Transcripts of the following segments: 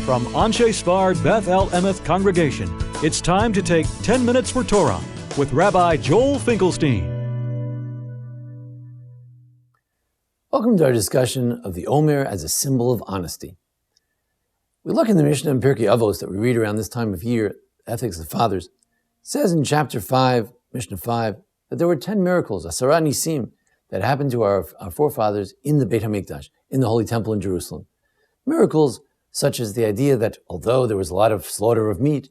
From Anshei Sphard-Beth Emeth congregation, it's time to take 10 minutes for Torah with Rabbi Joel Finkelstein. Welcome to our discussion of the Omer as a symbol of honesty. We look in the Mishnah and Pirkei Avos that we read around this time of year, Ethics of the Fathers. It says in chapter 5, Mishnah 5, that there were 10 miracles, Asara Nisim, that happened to our forefathers in the Beit HaMikdash, in the Holy Temple in Jerusalem. Miracles such as the idea that although there was a lot of slaughter of meat,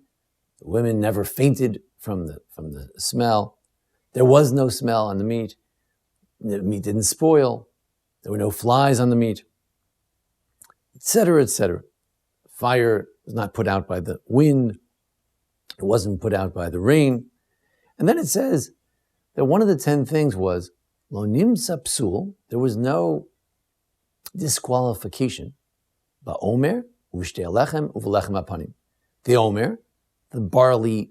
the women never fainted from the smell. There was no smell on the meat. The meat didn't spoil. There were no flies on the meat, etc., etc. Fire was not put out by the wind. It wasn't put out by the rain. And then it says that one of the 10 things was, Lo nimsa psul, there was no disqualification. Ba'omer, u'shtei alechem, u'v'lechem apanim. The Omer, the barley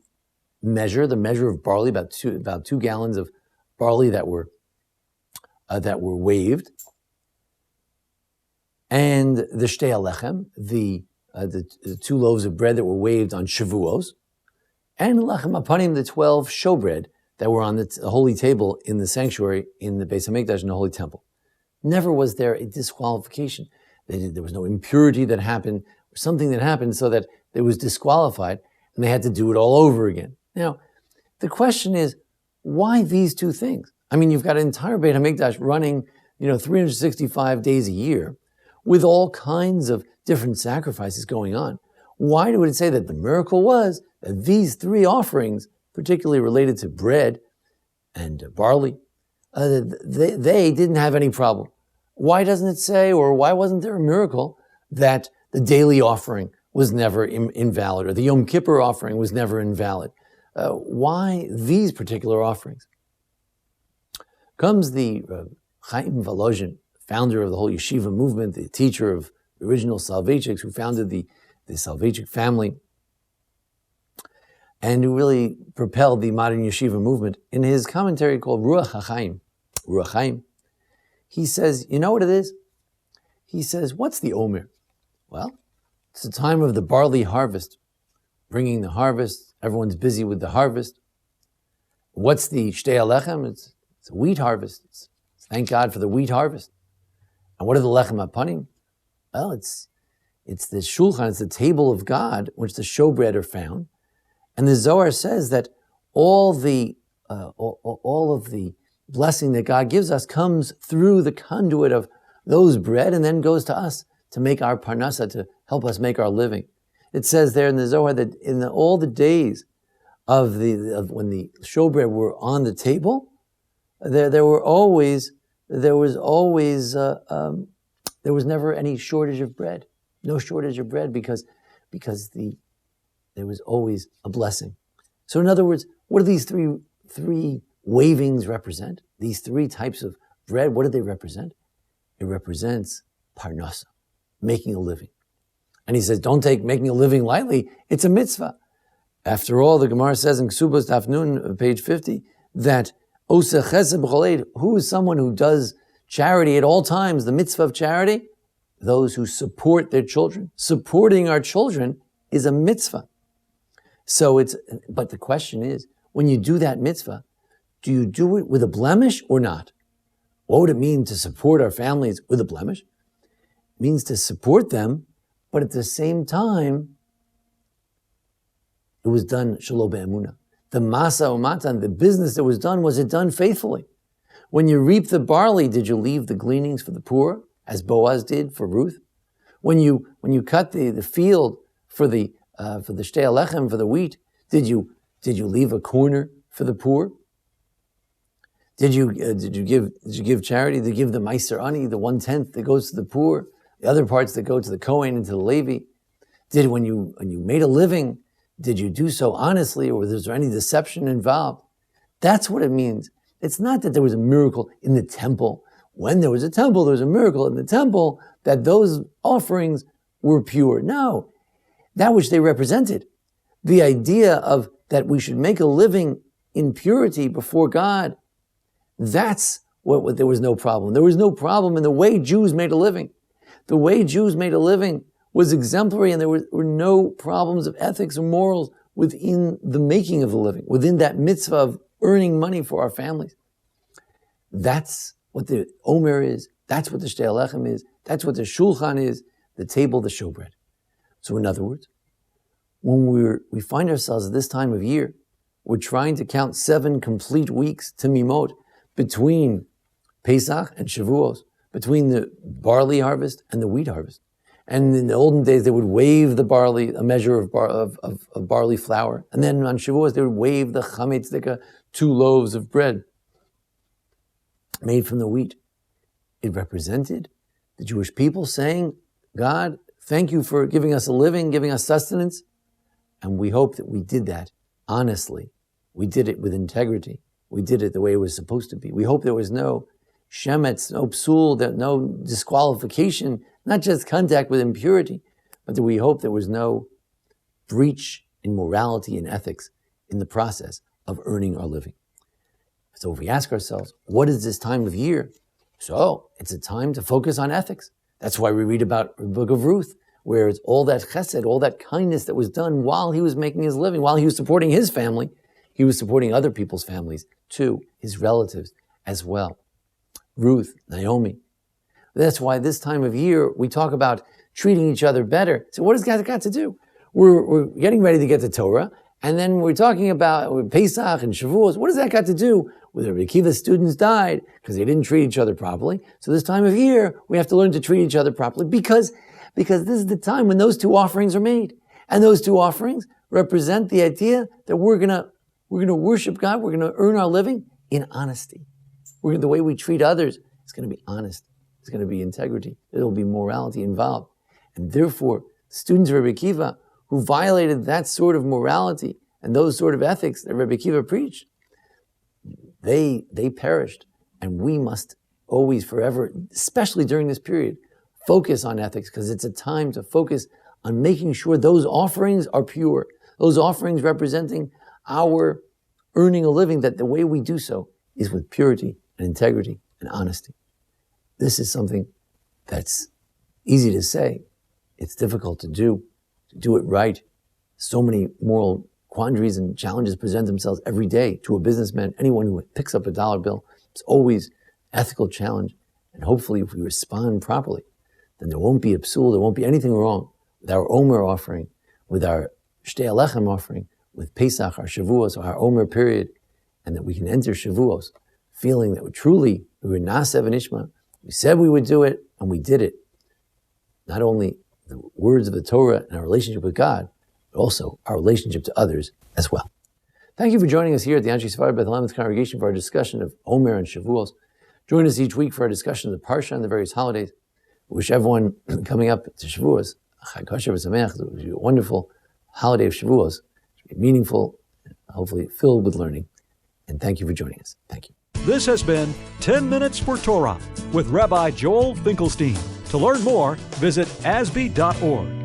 measure, the measure of barley, about 2 gallons of barley that were waved, and the shtei alechem, the 2 loaves of bread that were waved on Shavuos, and lechem apanim, the 12 showbread that were on the holy table in the sanctuary in the Beis HaMikdash in the Holy Temple. Never was there a disqualification. There was no impurity that happened, or something that happened so that it was disqualified, and they had to do it all over again. Now, the question is, why these 2 things? I mean, you've got an entire Beit HaMikdash running, 365 days a year, with all kinds of different sacrifices going on. Why would it say that the miracle was that these 3 offerings, particularly related to bread and barley, they didn't have any problem? Why doesn't it say, or why wasn't there a miracle that the daily offering was never invalid, or the Yom Kippur offering was never invalid? Why these particular offerings? Comes the Chaim Volozhin, founder of the whole yeshiva movement, the teacher of the original Soloveitchiks, who founded the Soloveitchik family, and who really propelled the modern yeshiva movement. In his commentary called Ruach HaChaim, he says, you know what it is? He says, what's the Omer? Well, it's the time of the barley harvest, bringing the harvest. Everyone's busy with the harvest. What's the shtei alechem? It's a wheat harvest. Thank God for the wheat harvest. And what are the lechem apanim? Well, it's the shulchan, it's the table of God, which the showbread are found. And the Zohar says that all of the blessing that God gives us comes through the conduit of those bread and then goes to us to make our parnasa, to help us make our living. It says there in the Zohar that in all the days of when the showbread were on the table, there was never any shortage of bread. No shortage of bread because there was always a blessing. So in other words, what do these three wavings represent? These 3 types of bread, what do they represent? It represents parnasa, making a living. And he says, don't take making a living lightly. It's a mitzvah. After all, the Gemara says in Ksubos Daf Nun, page 50, that Oseh Chesed B'chol Eid, who is someone who does charity at all times, the mitzvah of charity? Those who support their children. Supporting our children is a mitzvah. But the question is, when you do that mitzvah, do you do it with a blemish or not? What would it mean to support our families with a blemish? It means to support them, but at the same time, it was done shelo be'emunah. The masa umatan, the business that was it done faithfully? When you reap the barley, did you leave the gleanings for the poor, as Boaz did for Ruth? When you cut the field for the shtei alechem, for the wheat, did you leave a corner for the poor? Did you give charity? Did you give the meiser ani, the 1/10 that goes to the poor, the other parts that go to the Kohen and to the Levi? When you made a living, did you do so honestly, or was there any deception involved? That's what it means. It's not that there was a miracle in the temple. When there was a temple, there was a miracle in the temple that those offerings were pure. No, that which they represented, the idea of that we should make a living in purity before God, that's there was no problem. There was no problem in the way Jews made a living. The way Jews made a living was exemplary, and there were no problems of ethics or morals within the making of the living, within that mitzvah of earning money for our families. That's what the Omer is. That's what the Shtei Alechem is. That's what the Shulchan is, the table, the showbread. So in other words, when we find ourselves at this time of year, we're trying to count 7 complete weeks to Mimot between Pesach and Shavuos, between the barley harvest and the wheat harvest. And in the olden days, they would wave the barley, a measure of barley flour. And then on Shavuos, they would wave the chametz, 2 loaves of bread made from the wheat. It represented the Jewish people saying, God, thank you for giving us a living, giving us sustenance. And we hope that we did that honestly. We did it with integrity. We did it the way it was supposed to be. We hope there was no shemetz, no psul, no disqualification, not just contact with impurity, but that we hope there was no breach in morality and ethics in the process of earning our living. So if we ask ourselves, what is this time of year? So it's a time to focus on ethics. That's why we read about the book of Ruth, where it's all that chesed, all that kindness that was done while he was making his living, while he was supporting his family, he was supporting other people's families too, his relatives as well. Ruth, Naomi. That's why this time of year we talk about treating each other better. So what has that got to do? We're getting ready to get to Torah, and then we're talking about Pesach and Shavuos. What does that got to do with Rabbi Akiva's students died because they didn't treat each other properly? So this time of year we have to learn to treat each other properly because this is the time when those 2 offerings are made, and those 2 offerings represent the idea that we're gonna worship God. We're gonna earn our living in honesty. The way we treat others is going to be honest. It's going to be integrity. There will be morality involved. And therefore, students of Rabbi Akiva who violated that sort of morality and those sort of ethics that Rabbi Akiva preached, they perished. And we must always, forever, especially during this period, focus on ethics, because it's a time to focus on making sure those offerings are pure. Those offerings representing our earning a living, that the way we do so is with purity and integrity and honesty. This is something that's easy to say. It's difficult to do it right. So many moral quandaries and challenges present themselves every day to a businessman, anyone who picks up a dollar bill. It's always an ethical challenge. And hopefully if we respond properly, then there won't be a psul, there won't be anything wrong with our Omer offering, with our Shtei Alechem offering, with Pesach, our Shavuos, our Omer period, and that we can enter Shavuos feeling that we were Nasev and Ishma. We said we would do it, and we did it. Not only the words of the Torah and our relationship with God, but also our relationship to others as well. Thank you for joining us here at the Anshei Sphard-Beth Emeth congregation for our discussion of Omer and Shavuos. Join us each week for our discussion of the Parsha and the various holidays. We wish everyone coming up to Shavuos, a wonderful holiday of Shavuos. It should be meaningful, hopefully filled with learning. And thank you for joining us. Thank you. This has been 10 Minutes for Torah with Rabbi Joel Finkelstein. To learn more, visit asb.org.